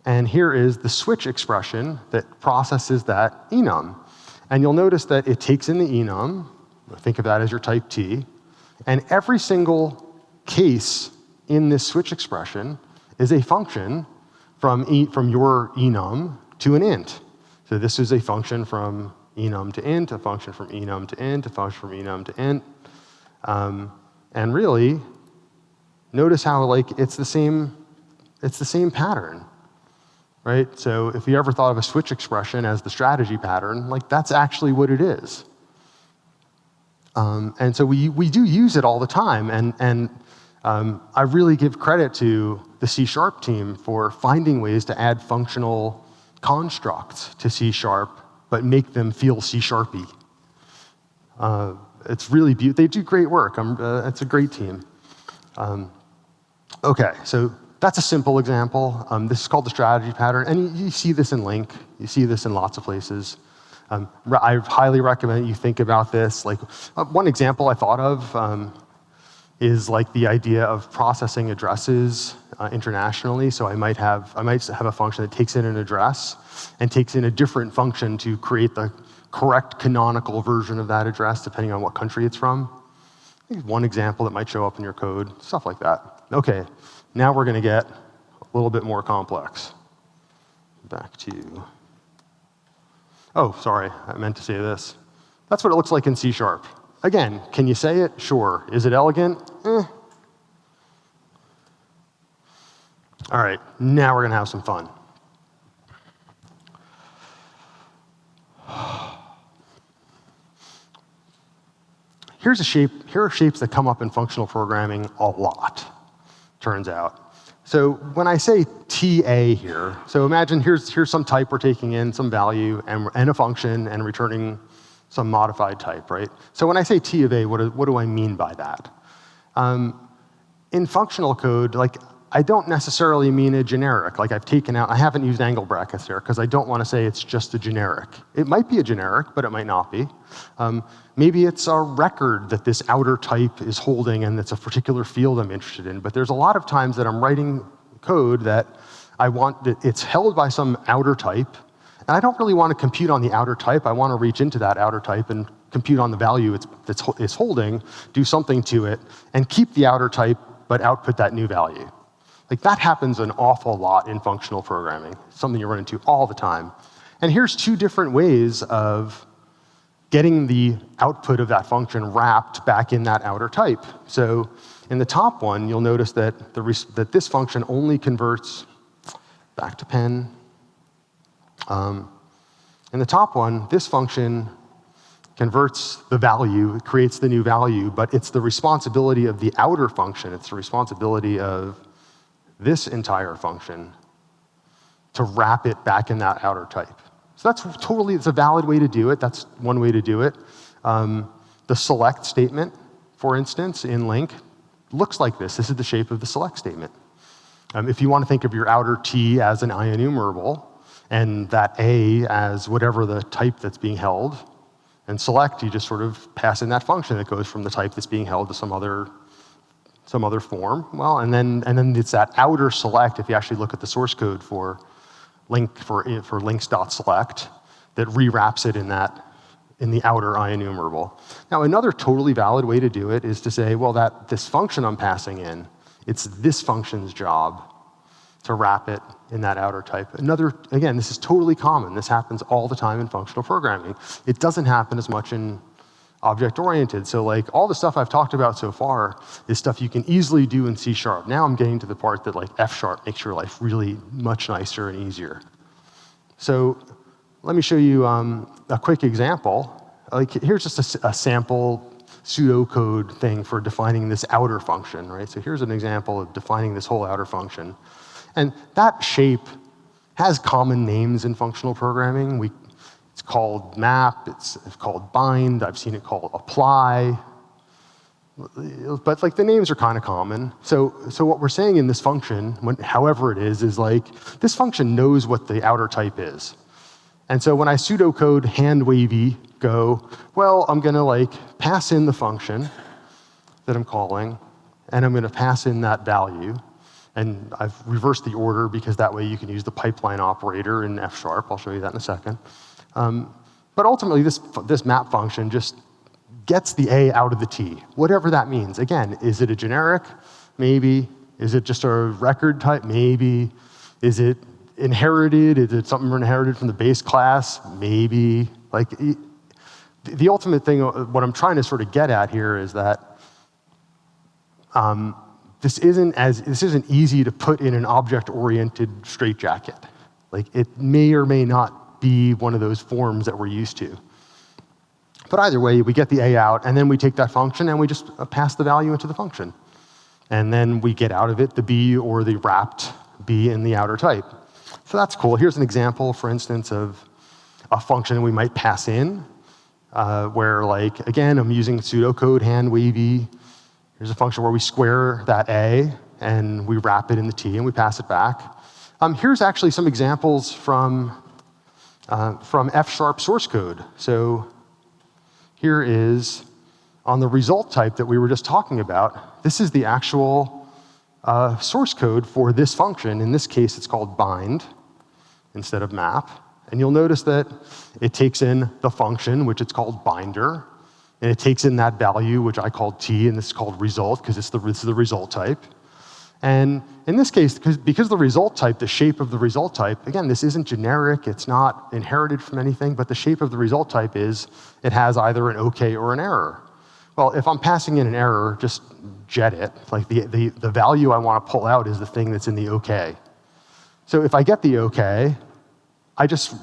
And here is the switch expression that processes that enum. And you'll notice that it takes in the enum, think of that as your type t, and every single case in this switch expression is a function from your enum to an int. So this is a function from enum to int, a function from enum to int, a function from enum to int. And really, notice how it's the same pattern, right? So if you ever thought of a switch expression as the strategy pattern, that's actually what it is. And so we do use it all the time, and I really give credit to the C# team for finding ways to add functional constructs to C#, but make them feel C-sharpy. It's really beautiful. They do great work. It's a great team. Okay, so that's a simple example. This is called the strategy pattern, and you see this in LINQ. You see this in lots of places. I highly recommend you think about this. One example I thought of is like the idea of processing addresses internationally. So I might have a function that takes in an address and takes in a different function to create the correct canonical version of that address, depending on what country it's from. I think one example that might show up in your code, stuff like that. Okay, now we're going to get a little bit more complex. Back to, oh, sorry, I meant to say this. That's what it looks like in C#. Again, can you say it? Sure. Is it elegant? All right, now we're going to have some fun. Here are shapes that come up in functional programming a lot, turns out. So when I say TA here, so imagine here's some type we're taking in, some value, and a function, and returning some modified type, right? So when I say T of A, what do I mean by that? In functional code, like, I don't necessarily mean a generic. Like, I haven't used angle brackets here because I don't want to say it's just a generic. It might be a generic, but it might not be. Maybe it's a record that this outer type is holding and it's a particular field I'm interested in. But there's a lot of times that I'm writing code that it's held by some outer type, and I don't really want to compute on the outer type. I want to reach into that outer type and compute on the value it's holding, do something to it, and keep the outer type, but output that new value. Like, that happens an awful lot in functional programming, something you run into all the time. And here's two different ways of getting the output of that function wrapped back in that outer type. So in the top one, you'll notice that that this function only converts, back to pen. In the top one, this function converts the value, it creates the new value, but it's the responsibility of the outer function, it's the responsibility of this entire function to wrap it back in that outer type. So it's a valid way to do it. That's one way to do it. The select statement, for instance, in LINQ, looks like this. This is the shape of the select statement. If you want to think of your outer T as an IEnumerable, and that A as whatever the type that's being held, and select, you just sort of pass in that function that goes from the type that's being held to some other form. Well, and then it's that outer select, if you actually look at the source code for LINQ, for links.select, that rewraps it in the outer IEnumerable. Now, another totally valid way to do it is to say, well, this function I'm passing in, it's this function's job to wrap it in that outer type. Again, this is totally common. This happens all the time in functional programming. It doesn't happen as much in object-oriented. So like, all the stuff I've talked about so far is stuff you can easily do in C#. Now I'm getting to the part that like F# makes your life really much nicer and easier. So let me show you a quick example. Like, here's just a sample pseudocode thing for defining this outer function, right? So here's an example of defining this whole outer function. And that shape has common names in functional programming. It's called map, it's called bind, I've seen it called apply. But like, the names are kind of common. So what we're saying in this function, however it is like, this function knows what the outer type is. And so when I pseudocode hand wavy go, well, I'm going to like pass in the function that I'm calling, and I'm going to pass in that value. And I've reversed the order because that way you can use the pipeline operator in F#. I'll show you that in a second. But ultimately, this map function just gets the A out of the T, whatever that means. Again, is it a generic? Maybe. Is it just a record type? Maybe. Is it inherited? Is it something inherited from the base class? Maybe. Like, the ultimate thing, what I'm trying to sort of get at here is that this isn't easy to put in an object-oriented straitjacket. Like, it may or may not be one of those forms that we're used to. But either way, we get the A out, and then we take that function and we just pass the value into the function. And then we get out of it the B or the wrapped B in the outer type. So that's cool. Here's an example, for instance, of a function we might pass in, where, like, again, I'm using pseudocode hand wavy. Here's a function where we square that A, and we wrap it in the T, and we pass it back. Here's actually some examples from F# source code. So here is on the result type that we were just talking about, this is the actual source code for this function. In this case, it's called bind instead of map. And you'll notice that it takes in the function, which it's called binder, and it takes in that value, which I called t, and this is called result, because this is the result type. And in this case, because the result type, the shape of the result type, again, this isn't generic, it's not inherited from anything, but the shape of the result type is it has either an OK or an error. Well, if I'm passing in an error, just jet it. Like the value I want to pull out is the thing that's in the OK. So if I get the OK, I just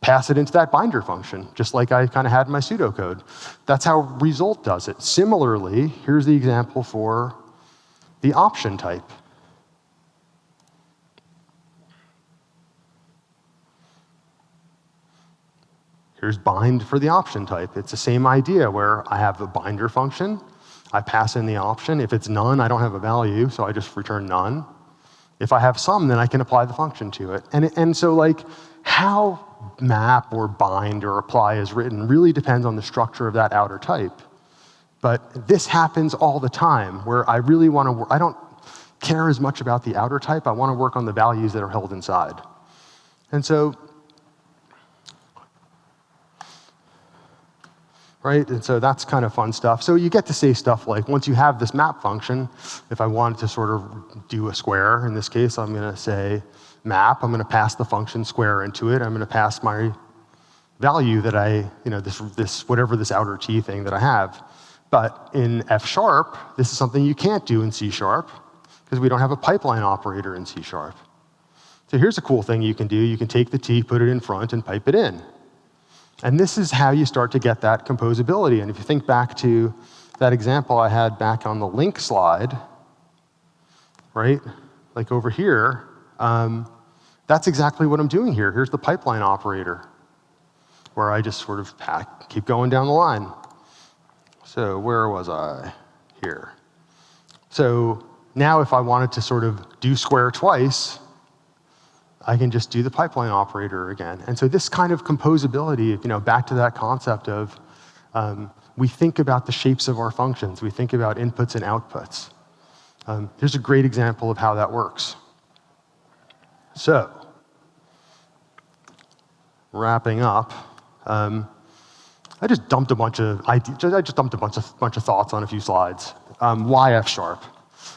pass it into that binder function, just like I kind of had in my pseudocode. That's how result does it. Similarly, here's the example for the option type. Here's bind for the option type. It's the same idea where I have a binder function. I pass in the option. If it's none, I don't have a value, so I just return none. If I have some, then I can apply the function to it. And so like how map or bind or apply is written really depends on the structure of that outer type. But this happens all the time where I really want to, I don't care as much about the outer type. I want to work on the values that are held inside. And so, right? And so that's kind of fun stuff. So you get to say stuff like, once you have this map function, if I wanted to sort of do a square, in this case, I'm going to say map. I'm going to pass the function square into it. I'm going to pass my value that this whatever this outer t thing that I have. But in F#, this is something you can't do in C#, because we don't have a pipeline operator in C#. So here's a cool thing you can do. You can take the t, put it in front, and pipe it in. And this is how you start to get that composability. And if you think back to that example I had back on the LINQ slide, right? Like over here, that's exactly what I'm doing here. Here's the pipeline operator, where I just sort of keep going down the line. So where was I? Here. So now if I wanted to sort of do square twice, I can just do the pipeline operator again. And so this kind of composability, back to that concept of we think about the shapes of our functions. We think about inputs and outputs. Here's a great example of how that works. So, wrapping up, I just dumped a bunch of thoughts on a few slides. Why F#?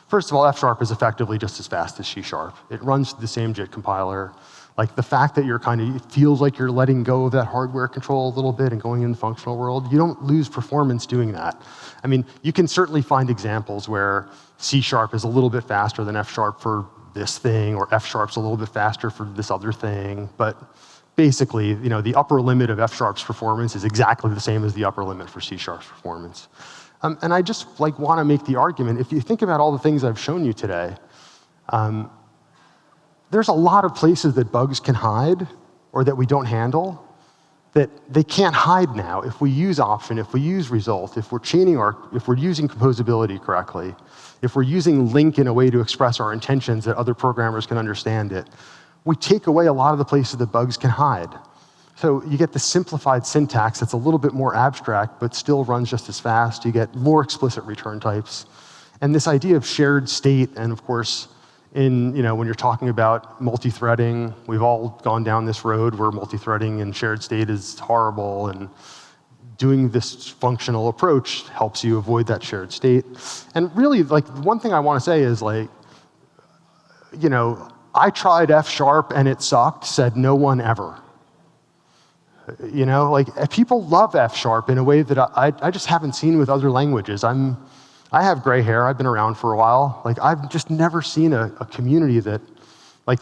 First of all, F# is effectively just as fast as C#. It runs the same JIT compiler. Like the fact that it feels like you're letting go of that hardware control a little bit and going in the functional world, you don't lose performance doing that. I mean, you can certainly find examples where C# is a little bit faster than F# for this thing, or F# is a little bit faster for this other thing, but basically, the upper limit of F# performance is exactly the same as the upper limit for C# performance. And I just want to make the argument, if you think about all the things I've shown you today, there's a lot of places that bugs can hide or that we don't handle that they can't hide now if we use option, if we use result, if we're if we're using composability correctly, if we're using LINQ in a way to express our intentions that other programmers can understand it. We take away a lot of the places that bugs can hide. So you get the simplified syntax that's a little bit more abstract, but still runs just as fast. You get more explicit return types. And this idea of shared state, and of course, when you're talking about multi-threading, we've all gone down this road where multi-threading and shared state is horrible, and doing this functional approach helps you avoid that shared state. And really, one thing I want to say is, I tried F# and it sucked, said no one ever. People love F# in a way that I just haven't seen with other languages. I have gray hair, I've been around for a while. I've just never seen a community that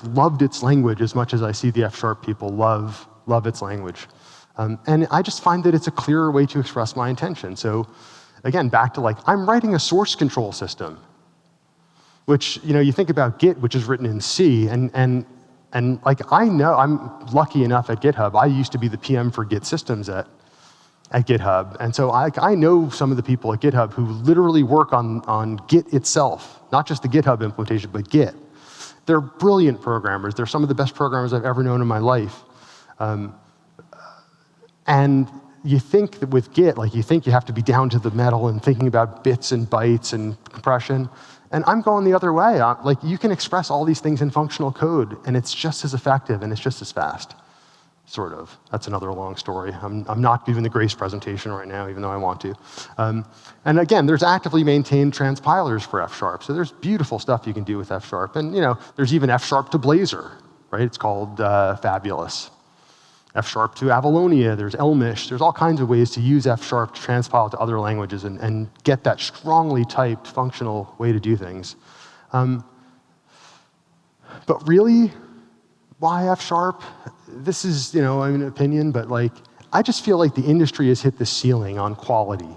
loved its language as much as I see the F# people love its language. And I just find that it's a clearer way to express my intention. So again, back to I'm writing a source control system, which, you think about Git, which is written in C, and I know, I'm lucky enough at GitHub, I used to be the PM for Git systems at GitHub, and so I know some of the people at GitHub who literally work on Git itself, not just the GitHub implementation, but Git. They're brilliant programmers. They're some of the best programmers I've ever known in my life. And you think that with Git, like you think you have to be down to the metal and thinking about bits and bytes and compression. And I'm going the other way. Like you can express all these things in functional code, and it's just as effective and it's just as fast. Sort of. That's another long story. I'm not giving the Grace presentation right now, even though I want to. And again, there's actively maintained transpilers for F#. So there's beautiful stuff you can do with F#. And there's even F# to Blazor, right? It's called Fabulous. F# to Avalonia, there's Elmish. There's all kinds of ways to use F# to transpile to other languages and get that strongly typed functional way to do things. But really, why F#? This is, an opinion, but I just feel like the industry has hit the ceiling on quality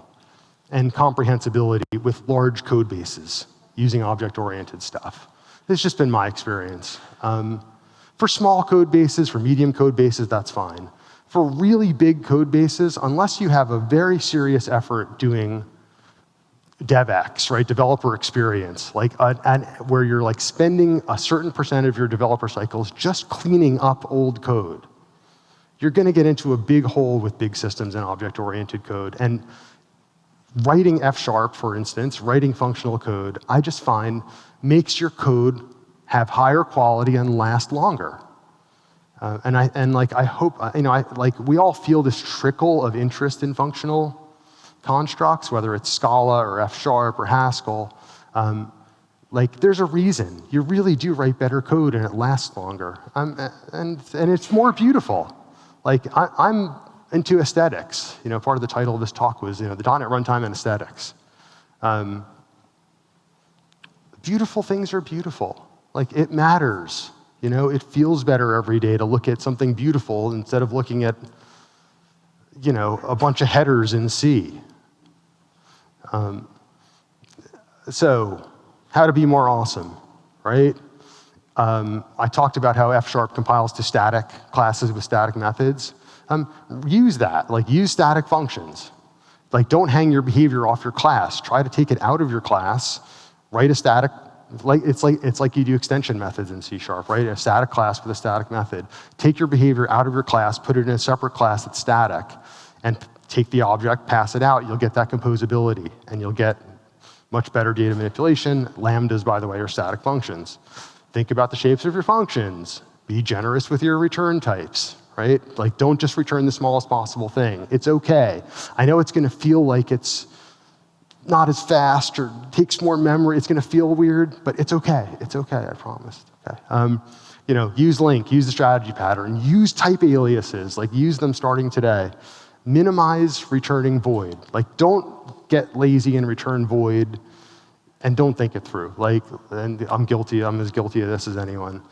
and comprehensibility with large code bases using object-oriented stuff. This has just been my experience. For small code bases, for medium code bases, that's fine. For really big code bases, unless you have a very serious effort doing DevX, right, developer experience, where you're spending a certain percent of your developer cycles just cleaning up old code, you're going to get into a big hole with big systems and object-oriented code. And writing F#, for instance, writing functional code, I just find makes your code have higher quality and last longer. I hope, we all feel this trickle of interest in functional constructs, whether it's Scala or F# or Haskell. There's a reason. You really do write better code and it lasts longer. And it's more beautiful. I'm into aesthetics. Part of the title of this talk was, the .NET Runtime and aesthetics. Beautiful things are beautiful. It matters. It feels better every day to look at something beautiful instead of looking at, a bunch of headers in C. So, how to be more awesome, right? I talked about how F# compiles to static classes with static methods. Use that. Use static functions. Don't hang your behavior off your class. Try to take it out of your class. Write a static. It's like you do extension methods in C#, right? A static class with a static method. Take your behavior out of your class, put it in a separate class that's static, and take the object, pass it out. You'll get that composability, and you'll get much better data manipulation. Lambdas, by the way, are static functions. Think about the shapes of your functions. Be generous with your return types, right? Don't just return the smallest possible thing. It's okay. I know it's going to feel like it's not as fast or takes more memory. It's going to feel weird, but it's okay. It's okay, I promise. Okay. Use LINQ, use the strategy pattern, use type aliases, use them starting today. Minimize returning void. Don't get lazy and return void, and don't think it through. And I'm as guilty of this as anyone.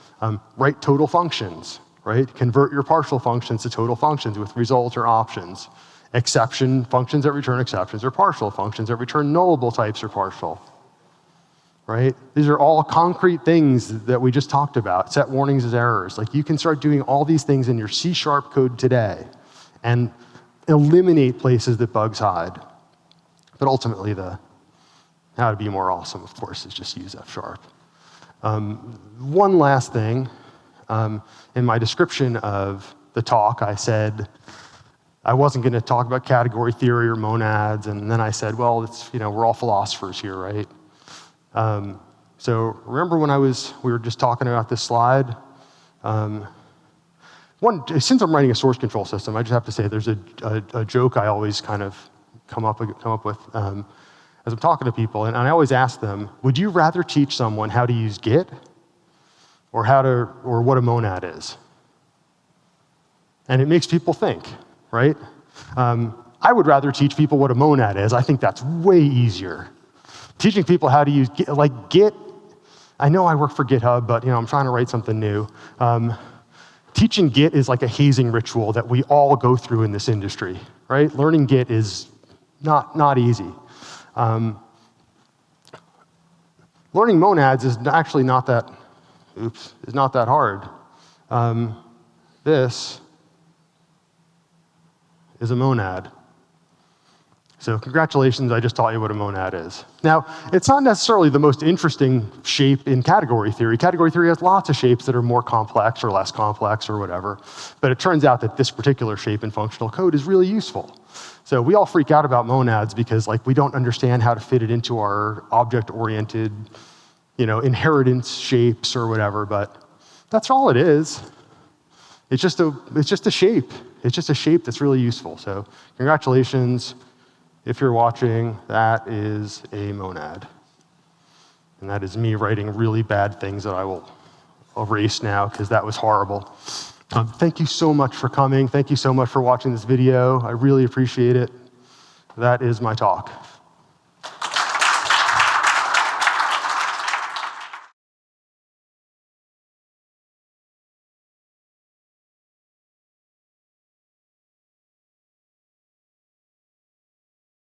Write total functions, right? Convert your partial functions to total functions with results or options. Exception functions that return exceptions or partial functions that return nullable types or partial, right? These are all concrete things that we just talked about. Set warnings as errors. You can start doing all these things in your C# code today and eliminate places that bugs hide. But ultimately, the how to be more awesome, of course, is just use F#. One last thing. In my description of the talk, I said I wasn't going to talk about category theory or monads, and then I said, well, it's, we're all philosophers here, right? So remember when we were just talking about this slide? Since I'm writing a source control system, I just have to say there's a joke I always kind of come up with as I'm talking to people, and I always ask them, would you rather teach someone how to use Git or what a monad is? And it makes people think, right? I would rather teach people what a monad is. I think that's way easier. Teaching people how to use Git, I know I work for GitHub, but I'm trying to write something new. Teaching Git is like a hazing ritual that we all go through in this industry, right? Learning Git is not easy. Learning monads is actually not that hard. This is a monad. So congratulations, I just taught you what a monad is. Now, it's not necessarily the most interesting shape in category theory. Category theory has lots of shapes that are more complex or less complex or whatever. But it turns out that this particular shape in functional code is really useful. So we all freak out about monads because we don't understand how to fit it into our object-oriented inheritance shapes or whatever, but that's all it is. It's just a shape. It's just a shape that's really useful. So congratulations. If you're watching, that is a monad. And that is me writing really bad things that I will erase now because that was horrible. Thank you so much for coming. Thank you so much for watching this video. I really appreciate it. That is my talk.